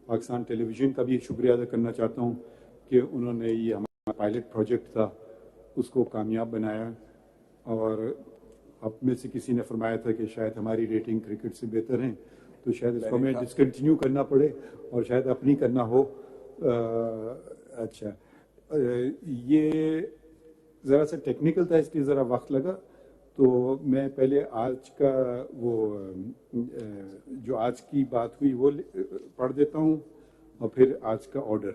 پاکستان ٹیلی vision کا بھی شکریہ ادا کرنا چاہتا ہوں کہ انہوں نے یہ ہمارا پائلٹ پروجیکٹ تھا اس کو کامیاب بنایا، اور آپ میں سے کسی نے فرمایا تھا کہ شاید ہماری ریٹنگ کرکٹ سے بہتر ہیں، تو شاید اس کو ہمیں ڈسکنٹینیو کرنا پڑے اور شاید اپنی کرنا ہو. اچھا، یہ ذرا سا ٹیکنیکل تھا اس لیے ذرا وقت لگا، تو میں پہلے آج کا وہ جو آج کی بات ہوئی وہ پڑھ دیتا ہوں اور پھر آج کا order.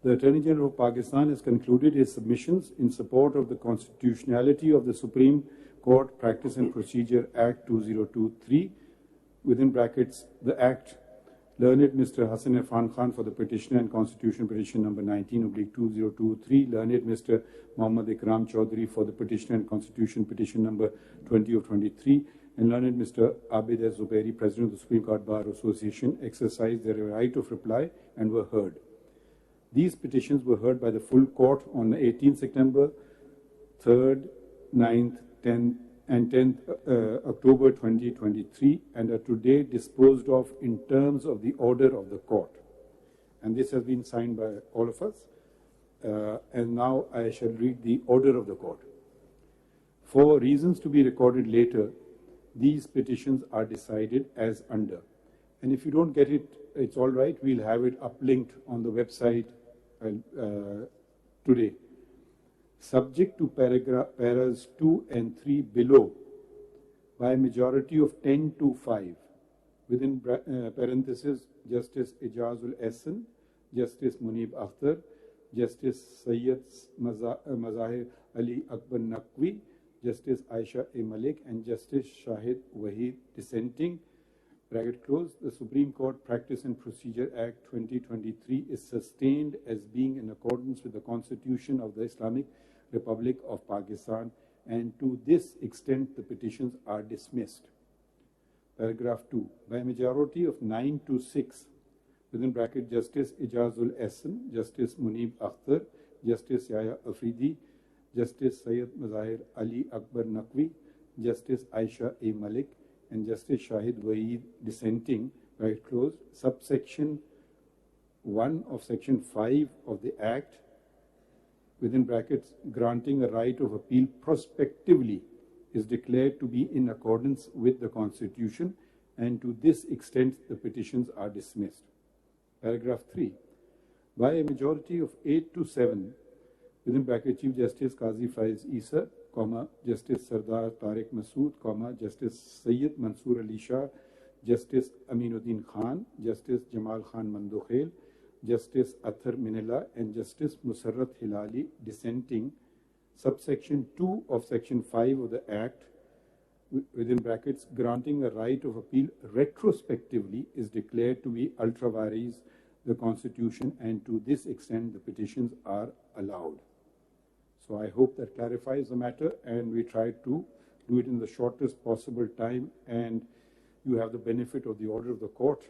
The Attorney General of Pakistan has concluded his submissions in support of the constitutionality of the Supreme Court Practice and Procedure Act 2023, within brackets, the Act. Learned Mr. Hassan Irfan Khan for the petitioner and constitutional petition number 19/2023. Learned Mr. Mohammad Ikram Chaudhary for the petitioner and constitution petition number 20 of 23. And learned Mr. Abid S. Zubairi, President of the Supreme Court Bar Association, exercised their right of reply and were heard. These petitions were heard by the full court on 18 September, 3rd, 9th, 10th, and 10th October 2023, and are today disposed of in terms of the order of the court. And this has been signed by all of us. And now I shall read the order of the court. For reasons to be recorded later, these petitions are decided as under. And if you don't get it, it's all right. We'll have it uplinked on the website today. Subject to paras 2 and 3 below, by a majority of 10 to 5, within parentheses, Justice Ijazul Ehsan, Justice Munib Akhtar, Justice Sayyid Mazahir Ali Akbar Naqvi, Justice Aisha A. Malik, and Justice Shahid Wahid dissenting, bracket close, the Supreme Court Practice and Procedure Act 2023 is sustained as being in accordance with the Constitution of the Islamic Republic of Pakistan, and to this extent the petitions are dismissed. Paragraph 2. By a majority of 9 to 6, within bracket, Justice Ijazul Ehsan, Justice Munib Akhtar, Justice Yahya Afridi, Justice Sayyid Mazahir Ali Akbar Naqvi, Justice Aisha A. Malik, and Justice Shahid Wahid dissenting, right close, subsection 1 of section 5 of the Act, within brackets, granting a right of appeal prospectively, is declared to be in accordance with the Constitution, and to this extent the petitions are dismissed. Paragraph 3. By a majority of 8 to 7, within bracket, Chief Justice Qazi Faiz Isa, Justice Sardar Tariq Masood, Justice Sayyid Mansoor Ali Shah, Justice Aminuddin Khan, Justice Jamal Khan Mandukhiel, Justice Athar Minella, and Justice Musarrat Hilali dissenting, subsection 2 of section 5 of the Act, within brackets, granting a right of appeal retrospectively, is declared to be ultra vires the Constitution, and to this extent the petitions are allowed. So I hope that clarifies the matter, and we try to do it in the shortest possible time, and you have the benefit of the order of the court.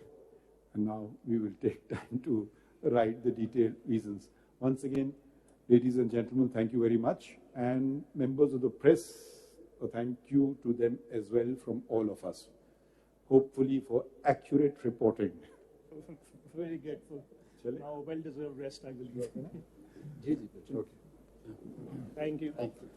And now we will take time to write the detailed reasons. Once again, ladies and gentlemen, thank you very much. And members of the press, thank you to them as well from all of us, hopefully for accurate reporting. Very grateful. Now well-deserved rest I will get. Okay. Thank you. Thank you.